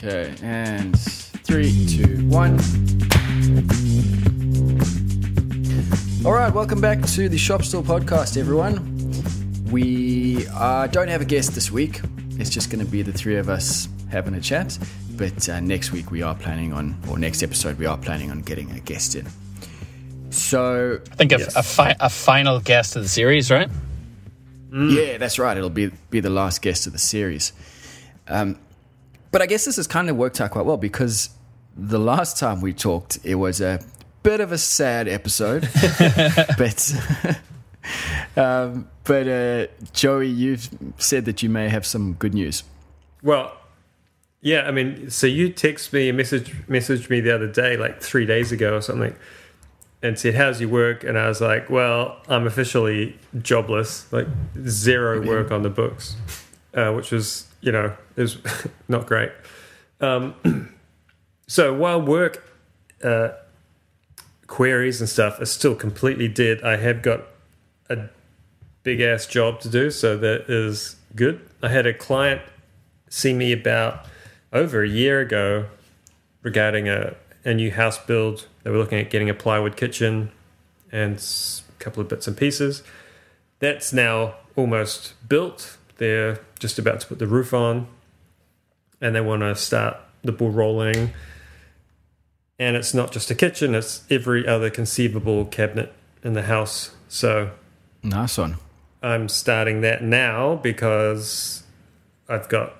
Okay, and 3, 2, 1. All right, welcome back to the Shop Stool Podcast, everyone. We don't have a guest this week. It's just going to be the three of us having a chat. But next week next episode, we are planning on getting a guest in. So I think a final guest of the series, right? Yeah, that's right. It'll be the last guest of the series. But I guess this has kind of worked out quite well because the last time we talked, it was a bit of a sad episode. but Joey, you've said that you may have some good news. Well, yeah, I mean, so you messaged me the other day, like 3 days ago or something, and said, "How's your work?" And I was like, "Well, I'm officially jobless, like zero work on the books," which was, is not great. So while work queries and stuff are still completely dead, I have got a big ass job to do, so that is good. I had a client see me about over a year ago regarding a new house build. They were looking at getting a plywood kitchen and a couple of bits and pieces. That's now almost built. They're just about to put the roof on, and they want to start the ball rolling. And it's not just a kitchen, it's every other conceivable cabinet in the house. So nice one. I'm starting that now because I've got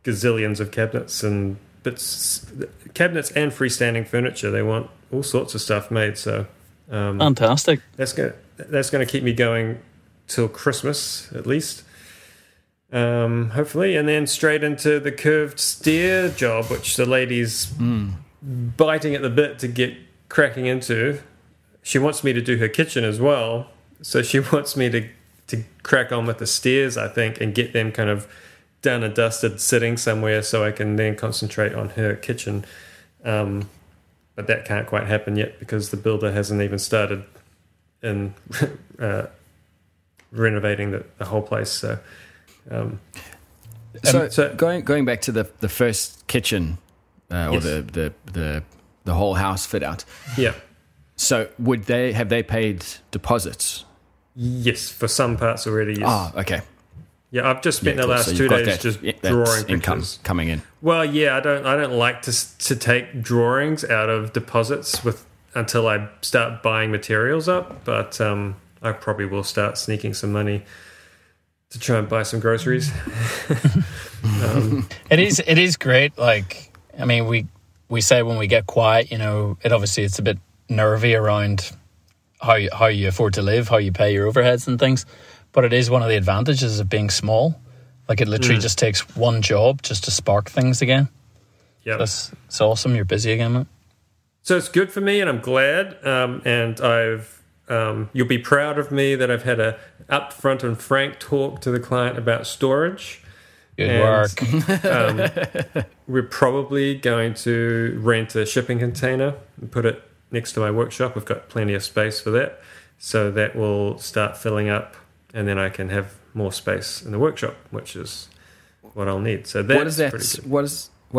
gazillions of cabinets and freestanding furniture. They want all sorts of stuff made. So fantastic. That's going to keep me going till Christmas at least. Hopefully, and then straight into the curved stair job, which the lady's biting at the bit to get cracking into. She wants me to do her kitchen as well, so she wants me to crack on with the stairs, I think, and get them kind of done and dusted, sitting somewhere, so I can then concentrate on her kitchen. But that can't quite happen yet because the builder hasn't even started in renovating the whole place. So. So going back to the first kitchen or yes. the whole house fit out. Yeah. So have they paid deposits? Yes, for some parts already. Yes. Oh, okay. Yeah, I've just spent the last so 2 days that, just that's drawing income pictures coming in. Well, yeah, I don't like to take drawings out of deposits until I start buying materials up, but I probably will start sneaking some money to try and buy some groceries. It is great. Like, I mean, we say when we get quiet, it's a bit nervy around how you afford to live, how you pay your overheads and things. But it is one of the advantages of being small. Like, it literally just takes one job just to spark things again. Yeah, it's awesome. You're busy again, mate. So it's good for me, and I'm glad. And I've you'll be proud of me that I've had a upfront and frank talk to the client about storage. Good work. We're probably going to rent a shipping container and put it next to my workshop. We've got plenty of space for that, so that will start filling up, and then I can have more space in the workshop, which is what I'll need. So that's pretty good. What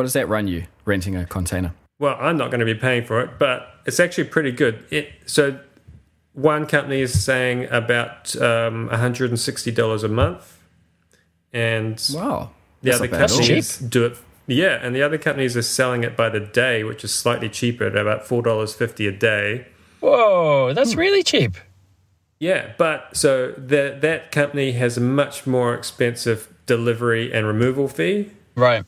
does that run you, renting a container? Well, I'm not going to be paying for it, but it's actually pretty good. So one company is saying about $160 a month, and wow, the other companies cheap. do it. Yeah, and the other companies are selling it by the day, which is slightly cheaper at about $4.50 a day. Whoa, that's really cheap. Yeah, but so that company has a much more expensive delivery and removal fee. Right.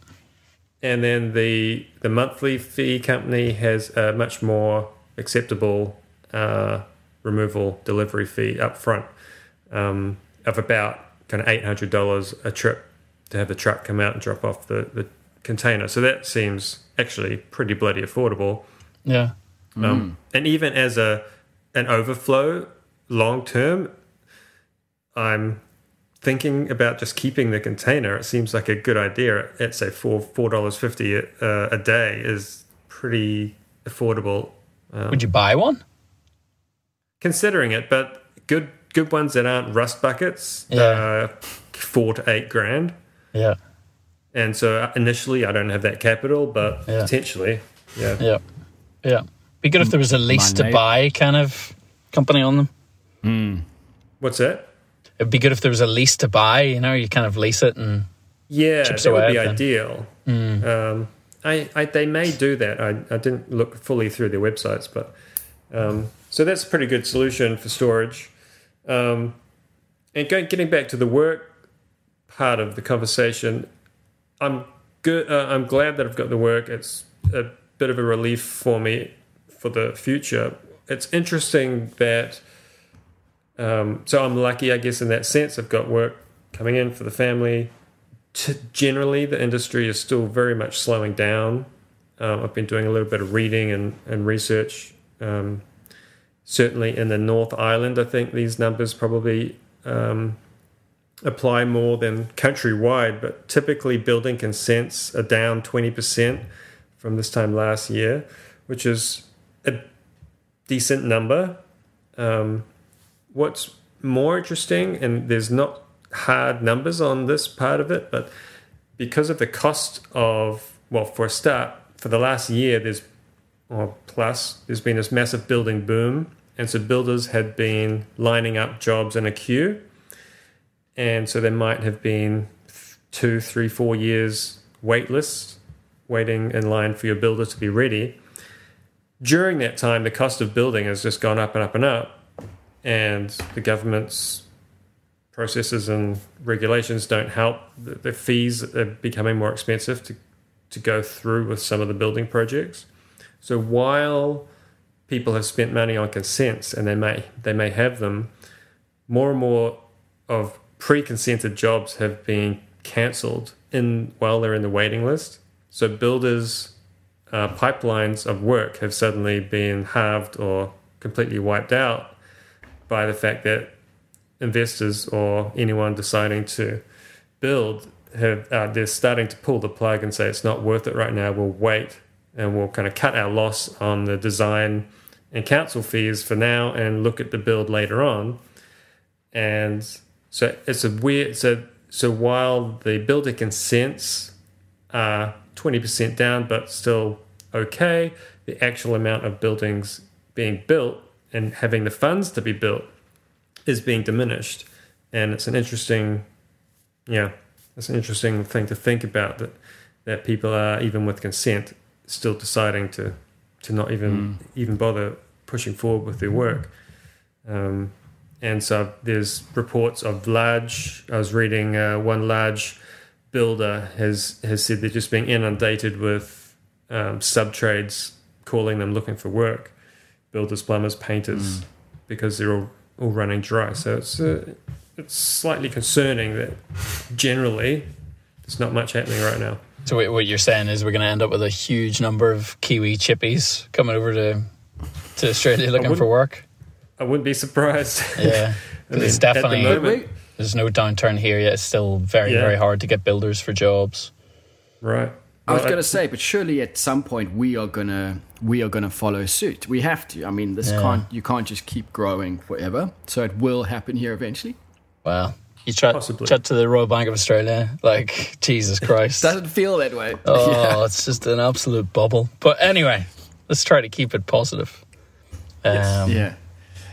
And then the monthly fee company has a much more acceptable removal delivery fee up front of about kind of $800 a trip to have the truck come out and drop off the container. So that seems actually pretty bloody affordable. Yeah. And even as an overflow long term, I'm thinking about just keeping the container. It seems like a good idea at say $4.50 a day is pretty affordable. Would you buy one? Considering it, but good ones that aren't rust buckets, Yeah. $4 to $8 grand. Yeah. And so initially I don't have that capital, but potentially, Yeah. Be good if there was a lease to buy kind of company on them. What's that? It'd be good if there was a lease to buy, you kind of lease it and chips that away would be at them. ideal. They may do that. I didn't look fully through their websites, but so that's a pretty good solution for storage. And getting back to the work part of the conversation, I'm good. I'm glad that I've got the work. It's a bit of a relief for me for the future. It's interesting that. So I'm lucky, I guess, in that sense. I've got work coming in for the family. Generally, the industry is still very much slowing down. I've been doing a little bit of reading and research. Certainly in the North Island, I think these numbers probably apply more than countrywide, but typically building consents are down 20% from this time last year, which is a decent number. What's more interesting, and there's not hard numbers on this part of it, but because of the cost of, for a start, for the last year, there's been this massive building boom, and so builders had been lining up jobs in a queue, and so there might have been 2, 3, 4 years wait list waiting in line for your builder to be ready. During that time, the cost of building has just gone up and up and up, and the government's processes and regulations don't help. The fees are becoming more expensive to go through with some of the building projects. So while people have spent money on consents, and they may have them, more and more of pre-consented jobs have been cancelled while they're in the waiting list. So builders' pipelines of work have suddenly been halved or completely wiped out by the fact that investors or anyone deciding to build they're starting to pull the plug and say it's not worth it right now. We'll wait and we'll kind of cut our loss on the design and council fees for now and look at the build later on. And so it's a weird. So while the builder consents are 20% down, but still okay, the actual amount of buildings being built and having the funds to be built is being diminished. And it's an interesting thing to think about, that people are, even with consent, still deciding to not even bother pushing forward with their work. And so there's reports of I was reading one large builder has said they're just being inundated with sub-trades calling them looking for work, builders, plumbers, painters, because they're all running dry. So it's slightly concerning that generally there's not much happening right now. So what you're saying is we're going to end up with a huge number of Kiwi chippies coming over to Australia looking for work? I wouldn't be surprised. Yeah, it's definitely, there's no downturn here yet. It's still very, very hard to get builders for jobs. Right. I was going to say, but surely at some point we are gonna follow suit. We have to. I mean, you can't just keep growing forever. So it will happen here eventually. Well, you chat to the Royal Bank of Australia, like, Jesus Christ. Doesn't feel that way. Oh, It's just an absolute bubble. But anyway, let's try to keep it positive. Yeah.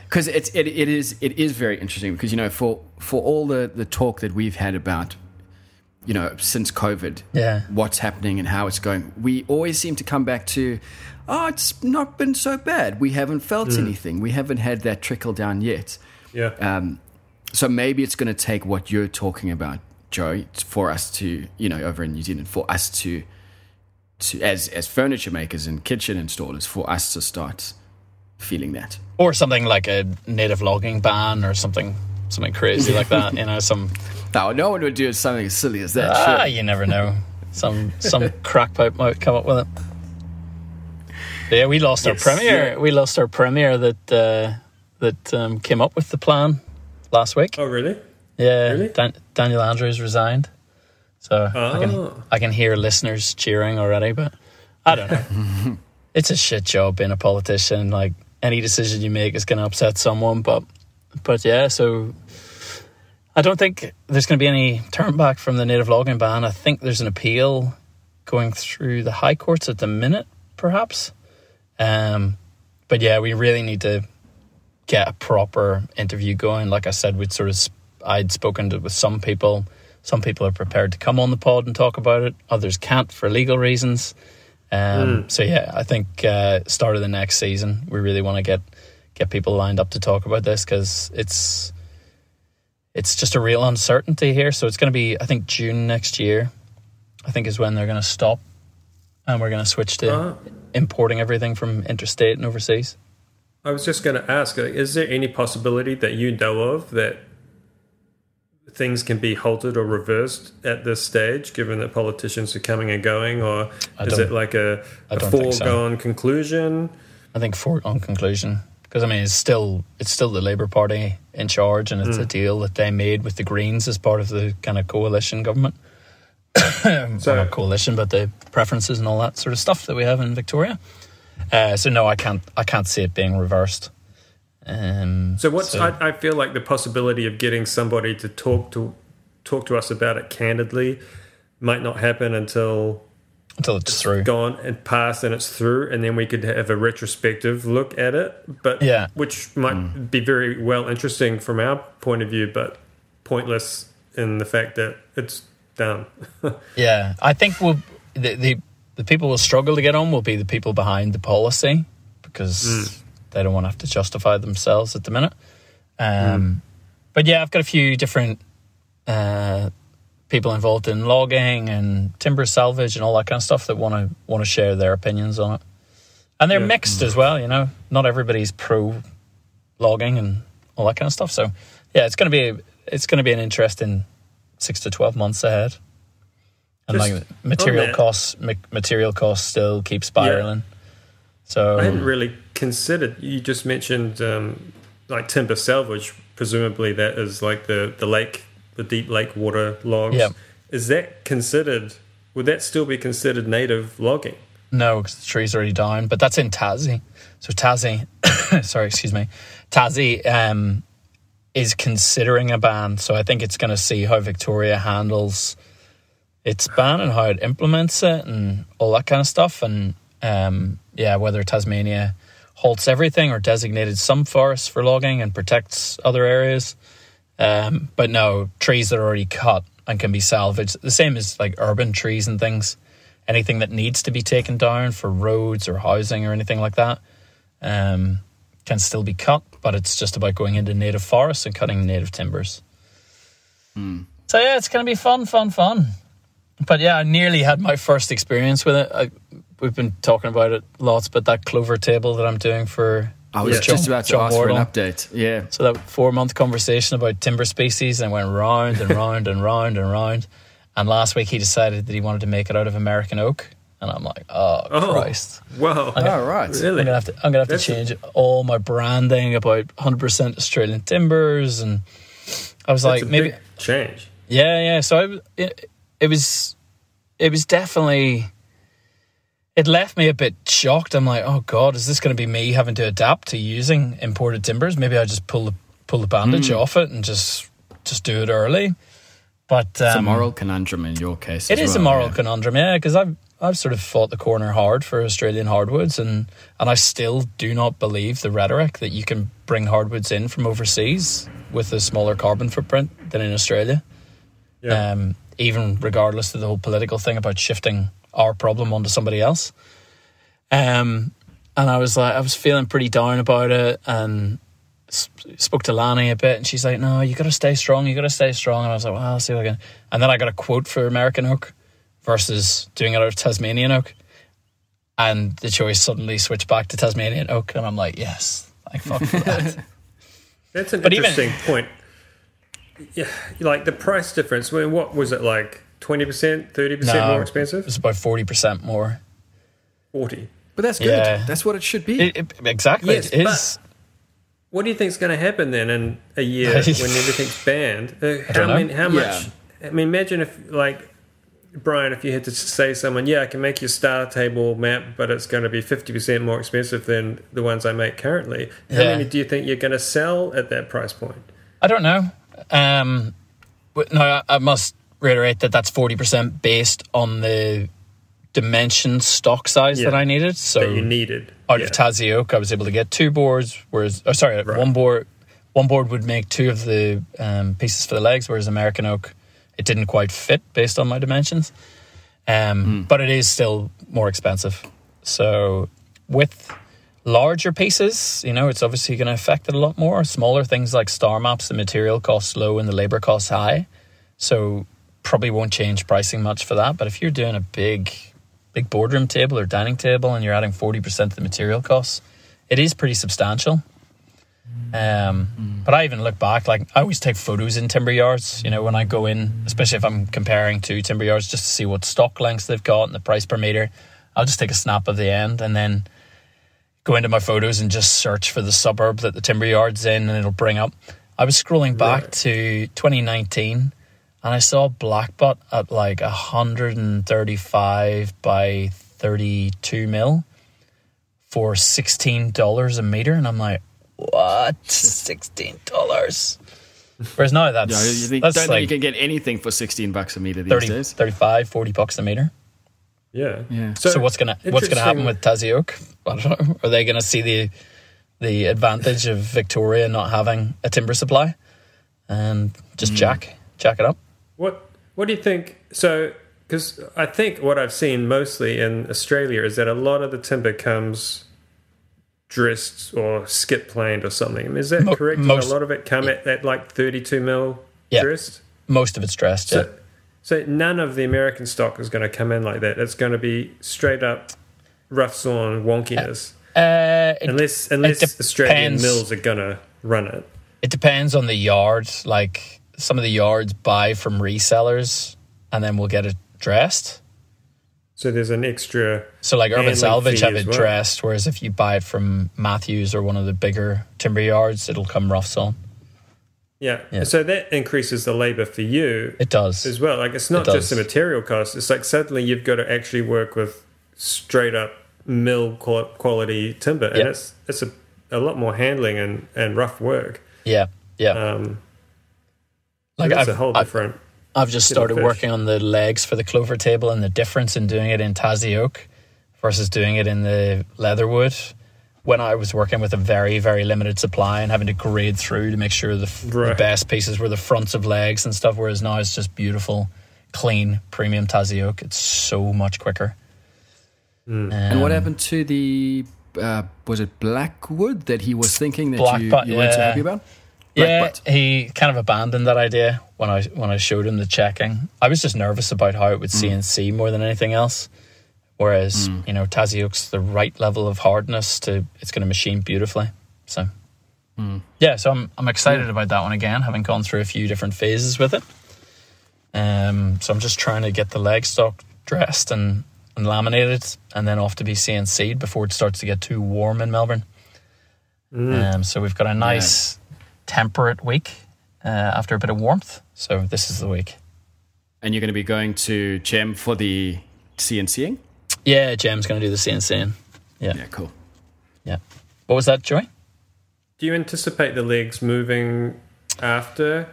Because it is very interesting because, for all the talk that we've had about, since COVID, what's happening and how it's going, we always seem to come back to, it's not been so bad. We haven't felt anything. We haven't had that trickle down yet. Yeah. So maybe it's going to take what you're talking about, Joe, for us to, over in New Zealand, for us to as furniture makers and kitchen installers, for us to start feeling that. Or something like a native logging ban or something crazy like that. No one would do something as silly as that. Sure. You never know. Some crackpipe might come up with it. But yeah, we lost our premier. Yeah. We lost our premier that came up with the plan last week. Oh, really? Yeah. Really? Daniel Andrews resigned. So I can hear listeners cheering already, but I don't know. It's a shit job being a politician. Like, any decision you make is going to upset someone. But yeah, so I don't think there's going to be any turn back from the native logging ban. I think there's an appeal going through the high courts at the minute, perhaps. But yeah, we really need to get a proper interview going. Like I said, I'd spoken with some people. Some people are prepared to come on the pod and talk about it. Others can't for legal reasons. So yeah, I think start of the next season, we really want to get people lined up to talk about this, because it's just a real uncertainty here. So it's going to be, I think, June next year, I think, is when they're going to stop, and we're going to switch to importing everything from interstate and overseas. I was just going to ask, is there any possibility that you know of that things can be halted or reversed at this stage, given that politicians are coming and going, or is it like a foregone conclusion? I think foregone conclusion, because I mean it's still the Labour Party in charge, and it's a deal that they made with the Greens as part of the kind of coalition government. Well, not coalition, but the preferences and all that sort of stuff that we have in Victoria. So no, I can't see it being reversed. I feel like the possibility of getting somebody to talk to us about it candidly might not happen until it's through, gone and passed, and it's through, and then we could have a retrospective look at it. But which might be very well interesting from our point of view, but pointless in the fact that it's done. Yeah, I think the people we'll struggle to get on will be the people behind the policy, because they don't want to have to justify themselves at the minute. But yeah, I've got a few different people involved in logging and timber salvage and all that kind of stuff that want to share their opinions on it. And they're mixed as well, you know. Not everybody's pro logging and all that kind of stuff. So yeah, it's going to be an interesting 6 to 12 months ahead. And like material costs still keep spiraling. Yeah. So I hadn't really considered. You just mentioned like timber salvage. Presumably, that is like the deep lake water logs. Yeah. Is that considered? Would that still be considered native logging? No, because the tree's already down. But that's in Tassie. So Tassie, Tassie is considering a ban. So I think it's going to see how Victoria handles its ban and how it implements it and all that kind of stuff. And whether Tasmania halts everything or designated some forests for logging and protects other areas. But no, trees that are already cut and can be salvaged, the same as like urban trees and things, anything that needs to be taken down for roads or housing or anything like that, can still be cut, but it's just about going into native forests and cutting native timbers. So yeah, it's going to be fun. But yeah, I nearly had my first experience with it. We've been talking about it lots, but that clover table that I'm doing for... I was just about to ask for an update. Yeah. So that 4-month conversation about timber species, and went round and round and round and round. And last week he decided that he wanted to make it out of American oak. And I'm like, oh Christ. Wow. Right. Really? I'm going to have to change all my branding about 100% Australian timbers. And I was like, maybe... big change. Yeah. So it was definitely... It left me a bit shocked. I'm like, oh God, is this going to be me having to adapt to using imported timbers? Maybe I just pull the bandage off it and just do it early. But it's a moral conundrum in your case. It is a moral conundrum, yeah, because I've sort of fought the corner hard for Australian hardwoods, and I still do not believe the rhetoric that you can bring hardwoods in from overseas with a smaller carbon footprint than in Australia. Yeah. Even regardless of the whole political thing about shifting our problem onto somebody else. And I was feeling pretty down about it, and spoke to Lani a bit, and she's like, no, you got to stay strong. And I was like, well, I'll see what I can. And then I got a quote for American oak versus doing it out of Tasmanian oak. And the choice suddenly switched back to Tasmanian oak. And I'm like, yes, thank fuck for that. That's an interesting point. Yeah, like the price difference. I mean, what was it like? 20%, 30% more expensive? It's about 40% more. 40. But that's good. Yeah. That's what it should be. Exactly. Yes, it is. What do you think is going to happen then in a year when everything's banned? How much? I mean, imagine if, like, Bryan, if you had to say to someone, I can make your star table map, but it's going to be 50% more expensive than the ones I make currently. How many do you think you're going to sell at that price point? I don't know. No, I must reiterate that that's 40% based on the dimension stock size that I needed. So that you needed. Out of Tassie oak, I was able to get 2 boards, whereas one board would make 2 of the pieces for the legs, whereas American oak, it didn't quite fit based on my dimensions. But it is still more expensive. So with larger pieces, it's obviously going to affect it a lot more. Smaller things like star maps, the material costs low and the labor costs high. So probably won't change pricing much for that. But if you're doing a big boardroom table or dining table and you're adding 40% of the material costs, it is pretty substantial. But I even look back, like I always take photos in timber yards, when I go in, especially if I'm comparing 2 timber yards, just to see what stock lengths they've got and the price per meter. I'll just take a snap of the end and then go into my photos and just search for the suburb that the timber yard's in, and it'll bring up. I was scrolling back to 2019 and I saw Blackbutt at like 135 by 32 mil for $16 a meter. And I'm like, what? $16? Whereas now that's... Yeah, don't think you can get anything for $16 a meter these days. 35, $40 a meter. Yeah. So what's gonna happen with Tassie oak? I don't know. Are they gonna see the advantage of Victoria not having a timber supply and just jack it up? What do you think? So, because I think what I've seen mostly in Australia is that a lot of the timber comes dressed or skip planed or something. I mean, is that correct? A lot of it come at like 32 mil dressed? Most of it's dressed, So none of the American stock is going to come in like that. It's going to be straight up rough sawn wonkiness. Unless Australian mills are going to run it. It depends on the yard. Like some of the yards buy from resellers and then we'll get it dressed. So there's an extra... So like Urban Salvage have it dressed, whereas if you buy it from Matthews or one of the bigger timber yards, it'll come rough sawn. Yeah. So that increases the labour for you. It does. As well. Like it's not just the material cost. It's like suddenly you've got to actually work with straight up mill quality timber. And it's a lot more handling and rough work. Yeah. Like it's a whole different... I've just started working on the legs for the clover table, and the difference in doing it in Tassie oak versus doing it in the leatherwood. When I was working with a very, very limited supply and having to grade through to make sure the best pieces were the fronts of legs and stuff, whereas now it's just beautiful, clean, premium Tassie oak. It's so much quicker. And what happened to the, was it Blackwood that he was thinking that you weren't so happy about? Blackbutt. He kind of abandoned that idea when I showed him the checking. I was just nervous about how it would CNC more than anything else. Whereas, Tassie oak's the right level of hardness it's going to machine beautifully. So, so I'm excited about that one again, having gone through a few different phases with it. So I'm just trying to get the leg stock dressed and laminated and then off to be CNC'd before it starts to get too warm in Melbourne. So we've got a nice temperate week after a bit of warmth. So this is the week. And you're going to be going to Gem for the CNCing? Yeah, Gem's going to do the CNCing. Yeah, cool. Yeah. What was that, Joey? Do you anticipate the legs moving after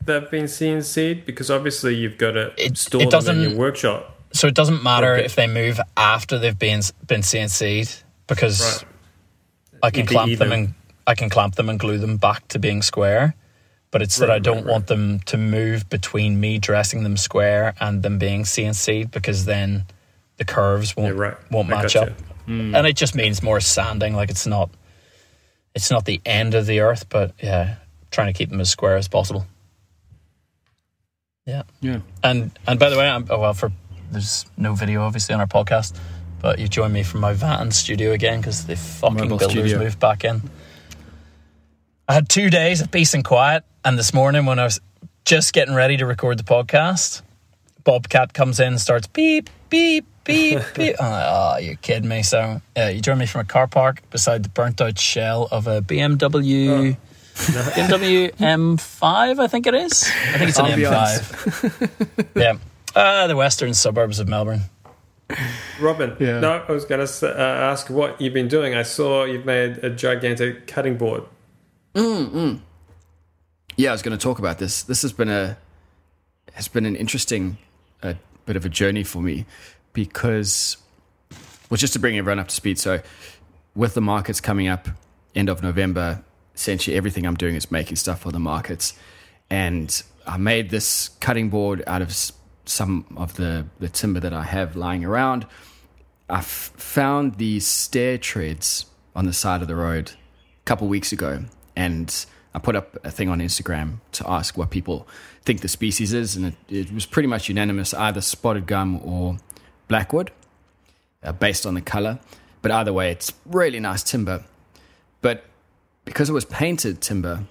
they've been CNC'd? Because obviously you've got to store them in your workshop. So it doesn't matter if they move after they've been CNC'd, because I can clamp them and glue them back to being square. But it's that I don't want them to move between me dressing them square and them being CNC'd, because then the curves won't match up. And it just means more sanding. Like it's not the end of the earth, but trying to keep them as square as possible. Yeah. And by the way, there's no video obviously on our podcast, but you joined me from my van studio again because the fucking builders moved back in. I had 2 days of peace and quiet, and this morning when I was just getting ready to record the podcast, Bobcat comes in and starts beep, beep, beep, beep. I'm like, oh, you're kidding me. So you joined me from a car park beside the burnt out shell of a BMW M5, I think it is. I think it's an M5. Yeah. The western suburbs of Melbourne. Robin, I was going to ask what you've been doing. I saw you've made a gigantic cutting board. Yeah, I was going to talk about this. This has been a has been an interesting bit of a journey for me because, well, just to bring everyone up to speed. So with the markets coming up end of November, essentially everything I'm doing is making stuff for the markets. And I made this cutting board out of some of the timber that I have lying around. I found these stair treads on the side of the road a couple weeks ago, and I put up a thing on Instagram to ask what people think the species is, and it was pretty much unanimous, either spotted gum or blackwood, based on the color. But either way, it's really nice timber. But because it was painted timber,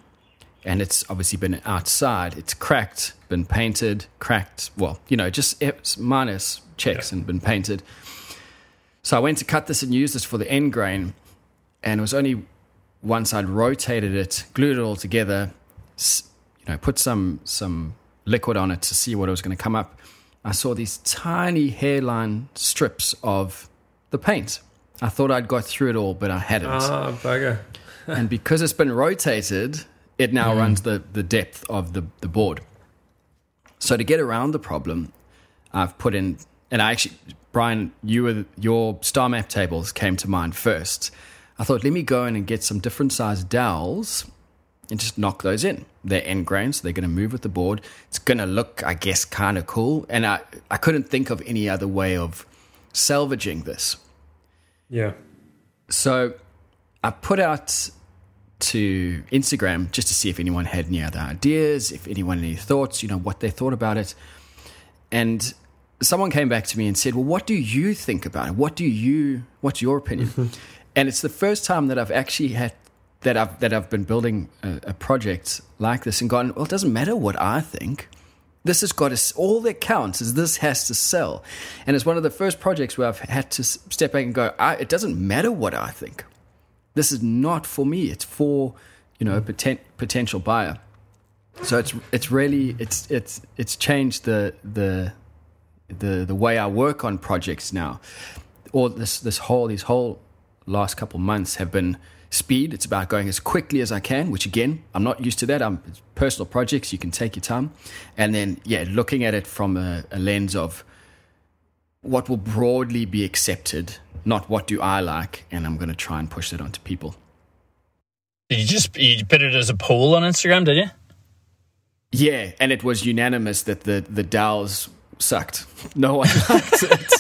and it's obviously been outside, it's cracked, been painted, cracked, well, just minus checks and been painted. So I went to cut this and use this for the end grain, and it was only once I'd rotated it, glued it all together, put some liquid on it to see what it was going to come up, I saw these tiny hairline strips of the paint. I thought I'd got through it all, but I hadn't. Oh, bugger. And because it's been rotated, it now runs the depth of the board. So to get around the problem, I've put in, and I actually, Bryan, your star map tables came to mind first. I thought, let me go in and get some different sized dowels and just knock those in. They're end grain, so they're going to move with the board. It's going to look, I guess, kind of cool. And I couldn't think of any other way of salvaging this. Yeah. So I put out to Instagram just to see if anyone had any other ideas, if anyone had any thoughts, what they thought about it. And someone came back to me and said, well, what do you think about it? What's your opinion? And it's the first time that I've actually had that I've been building a project like this and gone, well, it doesn't matter what I think. This has got to, all that counts is this has to sell. And it's one of the first projects where I've had to step back and go, it doesn't matter what I think. This is not for me. It's for, a potential buyer. So it's really changed the way I work on projects now. Or these whole last couple months have been speed. It's about going as quickly as I can, which again, I'm not used to that. It's personal projects, you can take your time. And then, looking at it from a lens of what will broadly be accepted, not what do I like, and I'm going to try and push that onto people. You put it as a poll on Instagram, did you? Yeah, and it was unanimous that the dowels sucked. No one liked it.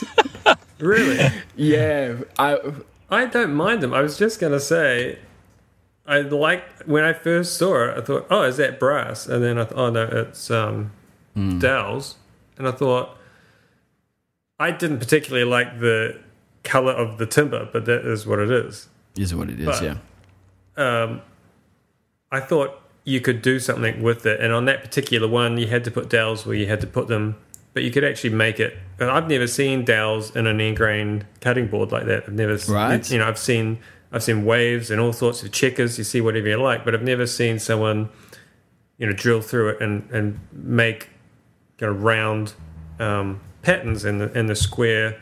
Really? Yeah. I don't mind them. I was just going to say, when I first saw it, I thought, oh, is that brass? And then I thought, oh, no, it's dowels. And I thought, I didn't particularly like the color of the timber, but that is what it is. Is what it is, yeah. I thought you could do something with it. And on that particular one, you had to put dowels where you had to put them, but you could actually make it. And I've never seen dowels in an end-grain cutting board like that. I've never, right. I've seen waves and all sorts of checkers. You see whatever you like, but I've never seen someone, drill through it and make round patterns in the square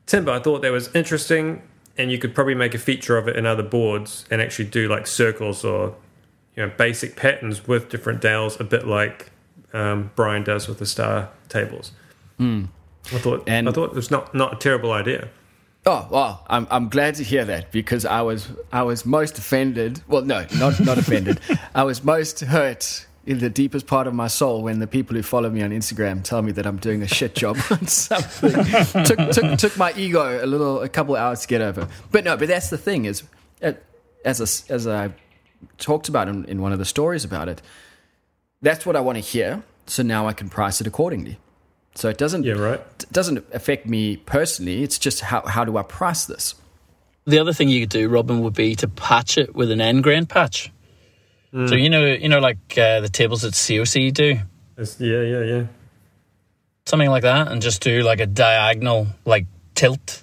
timber. I thought that was interesting, and you could probably make a feature of it in other boards and actually do like circles or basic patterns with different dowels, a bit like Bryan does with the star tables. I thought it was not a terrible idea. Oh well, I'm glad to hear that, because I was most offended. Well, no, not offended. I was most hurt in the deepest part of my soul when the people who follow me on Instagram tell me that I'm doing a shit job on something. Took my ego a couple of hours to get over. But that's the thing is, as I talked about in one of the stories about it, that's what I want to hear. So now I can price it accordingly. So it doesn't affect me personally. It's just how do I price this? The other thing you could do, Robin, would be to patch it with an end grain patch. So like the tables that COC do. Yeah. Something like that, and just do like a diagonal like tilt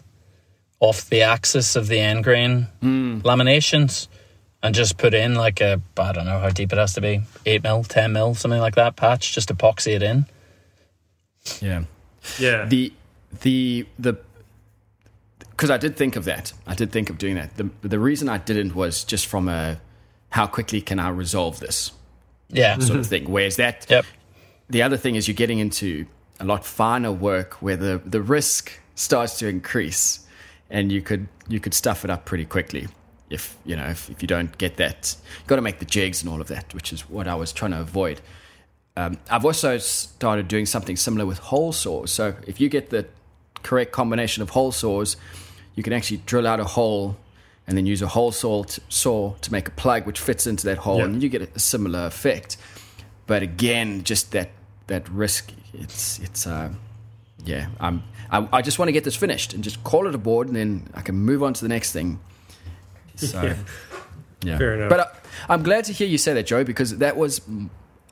off the axis of the end grain laminations, and just put in like I don't know how deep it has to be, 8mm, 10mm, something like that patch, just epoxy it in. Yeah. The because I did think of that. I did think of doing that. The reason I didn't was just from how quickly can I resolve this? Yeah. Sort of thing. Whereas the other thing is you're getting into a lot finer work where the risk starts to increase, and you could stuff it up pretty quickly if you don't get that. You've got to make the jigs and all of that, which is what I was trying to avoid. I've also started doing something similar with hole saws. So if you get the correct combination of hole saws, you can actually drill out a hole and then use a hole saw to make a plug which fits into that hole, and you get a similar effect. But again, just that risk, I just want to get this finished and just call it a board, and then I can move on to the next thing. So, yeah. Fair enough. But I'm glad to hear you say that, Joe, because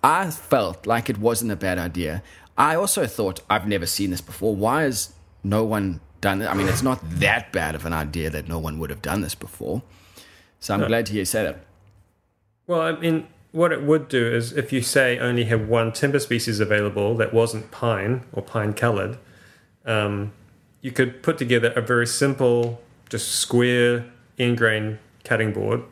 I felt like it wasn't a bad idea. I also thought, I've never seen this before. Why has no one done it? I mean, it's not that bad of an idea that no one would have done this before. So I'm glad to hear you say that. Well, I mean, what it would do is if you say only have one timber species available that wasn't pine or pine colored, you could put together a very simple, just square end grain cutting board,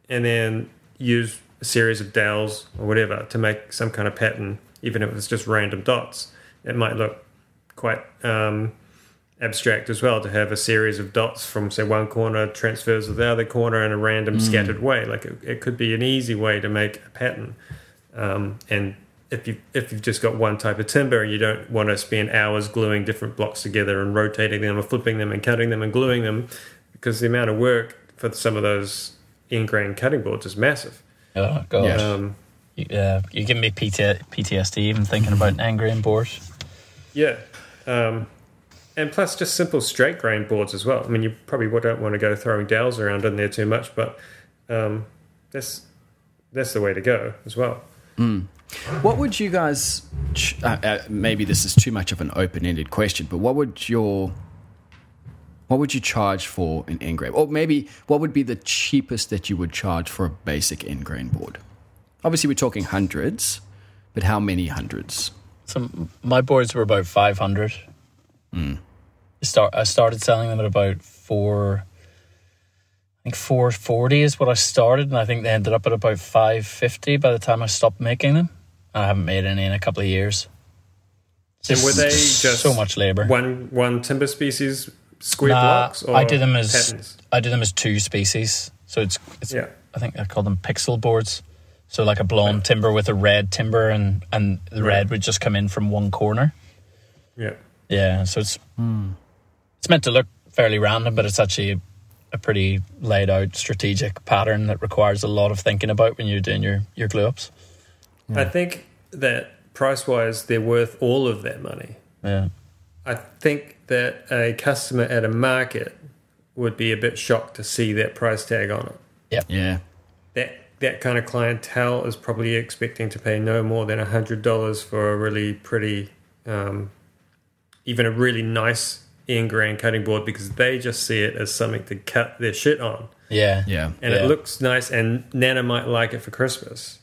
and then use a series of dowels or whatever to make some kind of pattern, even if it's just random dots. It might look quite abstract as well to have a series of dots from, say, one corner transfers to the other corner in a random scattered way. Like it could be an easy way to make a pattern. And if you've just got one type of timber and you don't want to spend hours gluing different blocks together and rotating them or flipping them and cutting them and gluing them, because the amount of work for some of those end grain cutting boards is massive. Oh gosh. You're giving me PTSD even thinking about an end grain board. Yeah. And plus just simple straight grain boards as well. I mean, you probably don't want to go throwing dowels around in there too much, but that's the way to go as well. What would you guys, maybe this is too much of an open-ended question, but what would you charge for an end grain? Or maybe what would be the cheapest that you would charge for a basic end grain board? Obviously, we're talking hundreds, but how many hundreds? So my boards were about 500. I started selling them at about 440 is what I started, and I think they ended up at about 550 by the time I stopped making them. I haven't made any in a couple of years. And were they just so much labor? One timber species square blocks? Or I did them patterns? as two species. So it's yeah. I think I call them pixel boards. So like a blonde timber with a red timber, and the red would just come in from one corner. Yeah. Yeah, so it's meant to look fairly random, but it's actually a pretty laid out strategic pattern that requires a lot of thinking about when you're doing your glue ups. Yeah. I think that price wise they're worth all of that money. Yeah. I think that a customer at a market would be a bit shocked to see that price tag on it. Yeah. Yeah. That kind of clientele is probably expecting to pay no more than $100 for a really pretty, even a really nice end grain cutting board, because they just see it as something to cut their shit on. Yeah. And it looks nice, and Nana might like it for Christmas.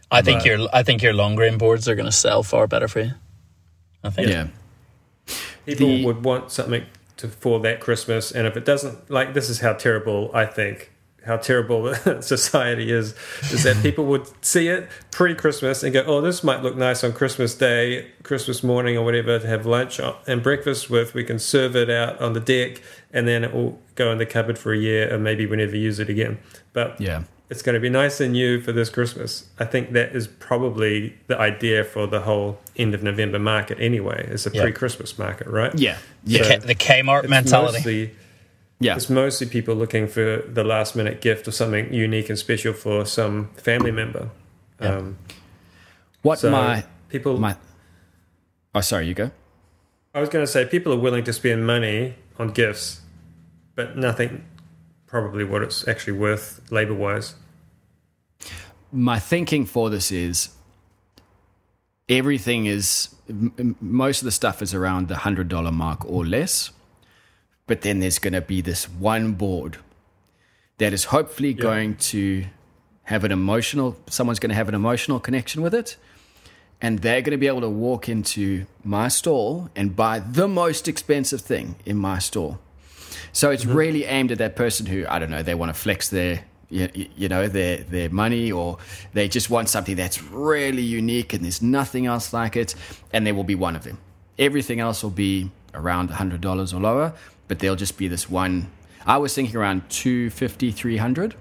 I think your long grain boards are going to sell far better for you. I think. Yeah. People would want something for that Christmas, and if it doesn't, like, this is how terrible society is that people would see it pre-Christmas and go, oh, this might look nice on Christmas Day, Christmas morning or whatever, to have lunch and breakfast with. We can serve it out on the deck, and then it will go in the cupboard for a year, and maybe we never use it again. But it's going to be nice and new for this Christmas. I think that is probably the idea for the whole end of November market anyway. It's a pre-Christmas market, right? Yeah. So the Kmart mentality. It's mostly people looking for the last minute gift or something unique and special for some family member. Yeah. Sorry, you go. I was going to say people are willing to spend money on gifts, but nothing probably what it's actually worth labor wise. My thinking for this is most of the stuff is around the $100 mark or less. But then there's going to be this one board that is hopefully going to have someone's going to have an emotional connection with it. And they're going to be able to walk into my store and buy the most expensive thing in my store. So it's really aimed at that person who, I don't know, they want to flex their their money, or they just want something that's really unique and there's nothing else like it, and there will be one of them. Everything else will be around $100 or lower, but there'll just be this one. I was thinking around $250, $300,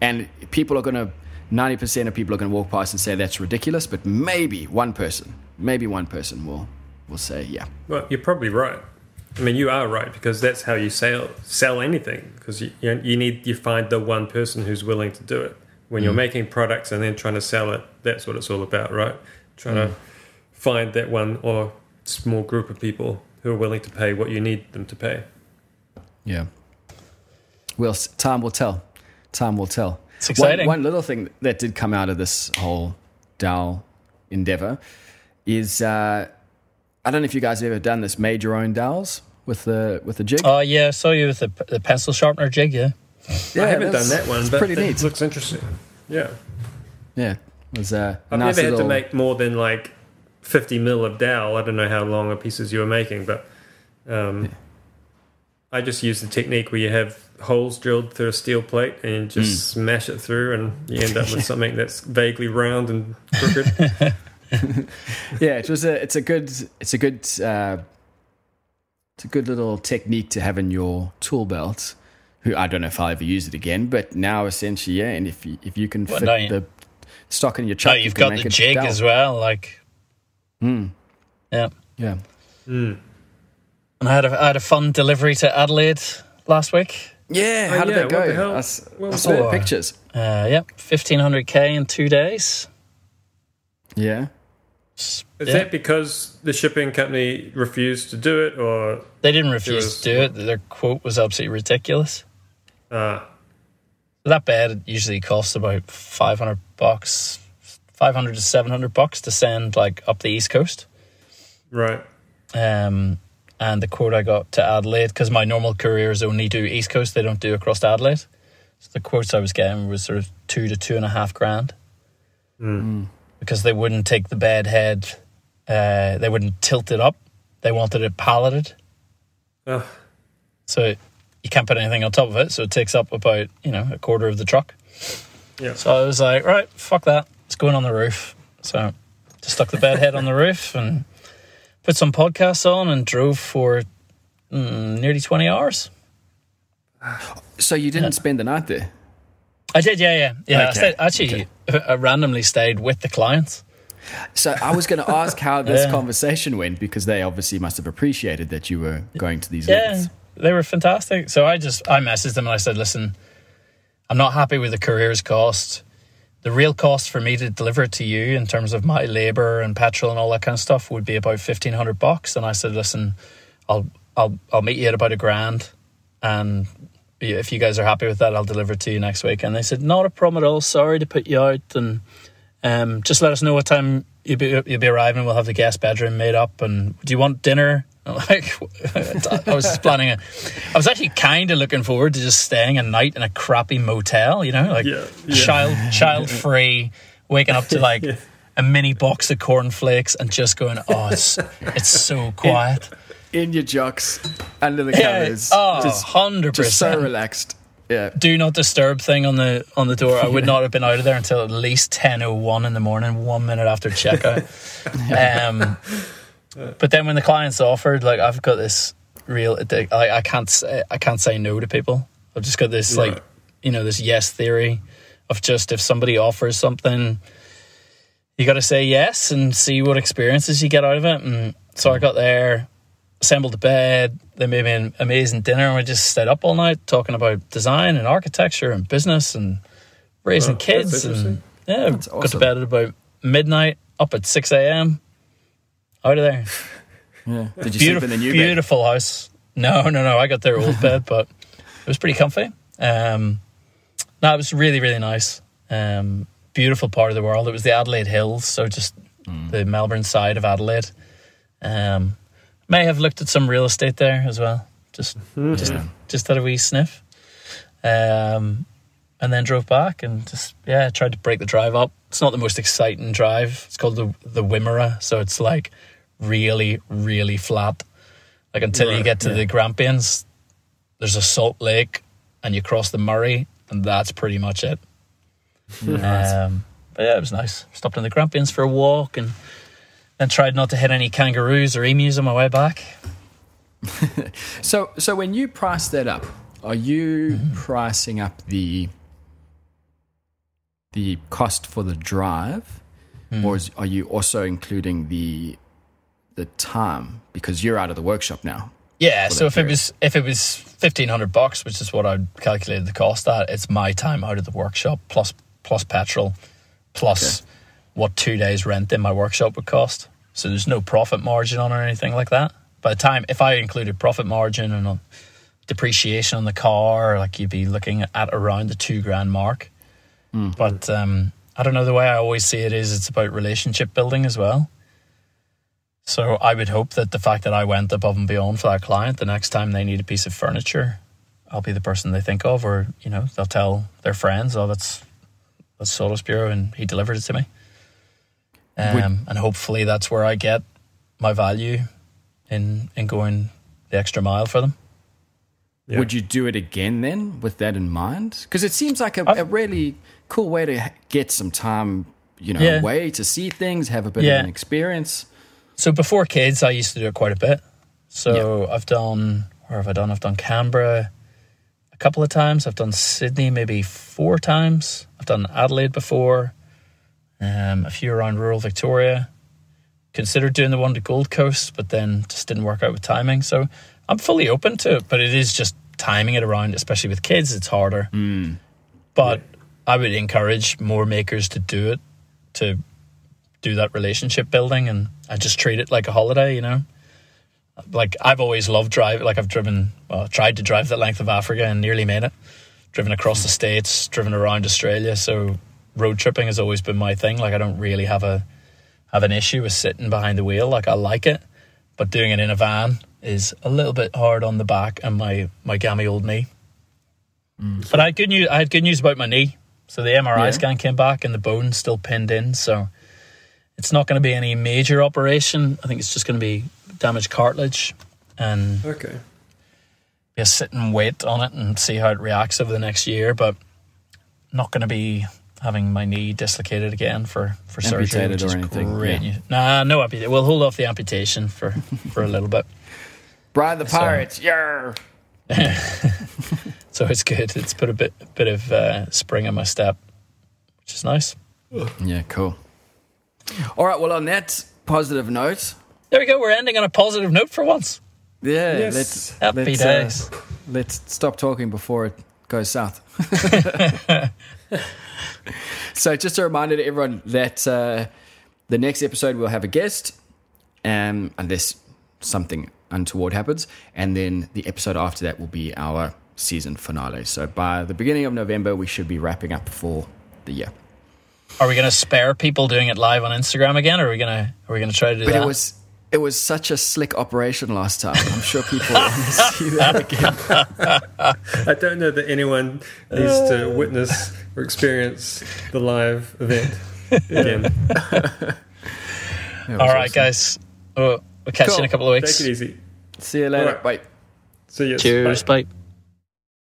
and 90% of people are going to walk past and say that's ridiculous, but maybe one person will say, yeah. Well, you're probably right. I mean, you are right, because that's how you sell anything, because you find the one person who's willing to do it. When you're making products and then trying to sell it, that's what it's all about, right? Trying to find that one or small group of people who are willing to pay what you need them to pay. Yeah. Well, time will tell. It's exciting. One little thing that did come out of this whole dowel endeavor is I don't know if you guys have ever done this, made your own dowels with the jig. Oh yeah, I saw you with the pencil sharpener jig. Yeah, I haven't done that one, but pretty neat. It looks interesting. Yeah. It was I've never had to make more than like 50 mil of dowel. I don't know how long pieces you were making, but I just use the technique where you have holes drilled through a steel plate and just smash it through, and you end up with something that's vaguely round and crooked. Yeah, it's a good little technique to have in your tool belt. I don't know if I'll ever use it again, but now essentially, yeah. And if you can fit the stock in your chuck, you've got the jig as well, like. Yeah. And I had a fun delivery to Adelaide last week. Yeah, how did that go? What the hell? I saw the pictures. 1,500k in 2 days. Yeah. Is that because the shipping company refused to do it, or they didn't refuse to do it? Their quote was absolutely ridiculous. That bed usually costs about $500, $500 to $700 to send like up the East Coast. Right. And the quote I got to Adelaide, because my normal couriers only do East Coast, they don't do across to Adelaide. So the quotes I was getting was sort of $2,000 to $2,500. Because they wouldn't take the bed head, they wouldn't tilt it up. They wanted it palleted. So you can't put anything on top of it, so it takes up about, a quarter of the truck. Yeah. So I was like, right, fuck that. It's going on the roof. So just stuck the bed head on the roof and put some podcasts on and drove for nearly 20 hours. So you didn't spend the night there? I did, yeah. Okay. I randomly stayed with the clients. So I was going to ask how this conversation went, because they obviously must have appreciated that you were going to these lengths. They were fantastic. So I messaged them and I said, listen, I'm not happy with the courier's cost. The real cost for me to deliver it to you in terms of my labour and petrol and all that kind of stuff would be about $1,500. And I said, listen, I'll meet you at about $1,000, and if you guys are happy with that, I'll deliver it to you next week. And they said, not a problem at all. Sorry to put you out, and just let us know what time you'll be arriving. We'll have the guest bedroom made up. And do you want dinner? I was just planning I was actually kind of looking forward to just staying a night in a crappy motel, child free, waking up to like a mini box of cornflakes and just going, it's so quiet. In your jocks, under the covers. Just 100%. Just so relaxed. Yeah. Do not disturb thing on the door. I would not have been out of there until at least 10:01 in the morning, 1 minute after checkout. But then when the clients offered, like, I've got this real I can't say no to people. I've just got this this yes theory of just, if somebody offers something, you got to say yes and see what experiences you get out of it. And so I got there, assembled the bed, they made me an amazing dinner, and we just stayed up all night talking about design and architecture and business and raising kids. And that's got to awesome. bed at about midnight, up at 6 a.m. out of there. Yeah. Did you sleep in the new bed? Beautiful house. No, I got their old bed, but it was pretty comfy. It was really, really nice. Beautiful part of the world. It was the Adelaide Hills, so just the Melbourne side of Adelaide. May have looked at some real estate there as well. Just had a wee sniff. And then drove back and tried to break the drive up. It's not the most exciting drive. It's called the Wimmera, so it's like really, really flat. Like until you get to the Grampians, there's a salt lake, and you cross the Murray, and that's pretty much it. Right. But yeah, it was nice. Stopped in the Grampians for a walk and then tried not to hit any kangaroos or emus on my way back. So when you price that up, are you pricing up the cost for the drive, or are you also including the time because you're out of the workshop now? Yeah, so if it was $1,500, which is what I'd calculated the cost at, it's my time out of the workshop plus petrol plus what 2 days rent in my workshop would cost. So there's no profit margin on or anything like that. By the time, if I included profit margin and depreciation on the car, like you'd be looking at around the $2,000 mark. But I don't know, the way I always see it is it's about relationship building as well. So I would hope that the fact that I went above and beyond for that client, the next time they need a piece of furniture, I'll be the person they think of, or, you know, they'll tell their friends, oh, that's Sawdust Bureau and he delivered it to me. And hopefully that's where I get my value in going the extra mile for them. Yeah. Would you do it again then with that in mind? Because it seems like a really cool way to get some time, you know, away to see things, have a bit of an experience. So before kids, I used to do it quite a bit. So I've done, where have I done? I've done Canberra a couple of times. I've done Sydney maybe 4 times. I've done Adelaide before. A few around rural Victoria. Considered doing the one to Gold Coast, but then just didn't work out with timing. So I'm fully open to it, but it is just timing it around, especially with kids, it's harder. But I would encourage more makers to do it, to do that relationship building and just treat it like a holiday, you know? Like, I've always loved driving. Like, I've tried to drive the length of Africa and nearly made it. Driven across the States, driven around Australia. So road tripping has always been my thing. Like, I don't really have an issue with sitting behind the wheel. Like, I like it, but doing it in a van is a little bit hard on the back and my gammy old knee. But I had good news about my knee. So the MRI scan came back and the bone's still pinned in. So it's not going to be any major operation. I think it's just going to be damaged cartilage and be a sit and wait on it and see how it reacts over the next year. But not going to be having my knee dislocated again for surgery, which is anything. Great. Yeah. No amputation. We'll hold off the amputation for a little bit. Brian the Pirates, yeah. So it's good. It's put a bit of spring in my step, which is nice. Yeah, cool. All right, well, on that positive note... There we go, we're ending on a positive note for once. Yeah, yes. Happy days. Let's stop talking before it goes south. So just a reminder to everyone that the next episode we'll have a guest, unless something untoward happens, and then the episode after that will be our season finale. So by the beginning of November, we should be wrapping up for the year. Are we going to spare people doing it live on Instagram again, or are we going to try to do that? It was such a slick operation last time. I'm sure people want to see that again. I don't know that anyone needs to witness or experience the live event again. All right, guys. We'll catch you in a couple of weeks. Take it easy. See you later. Right. Bye. See you. Cheers. Bye.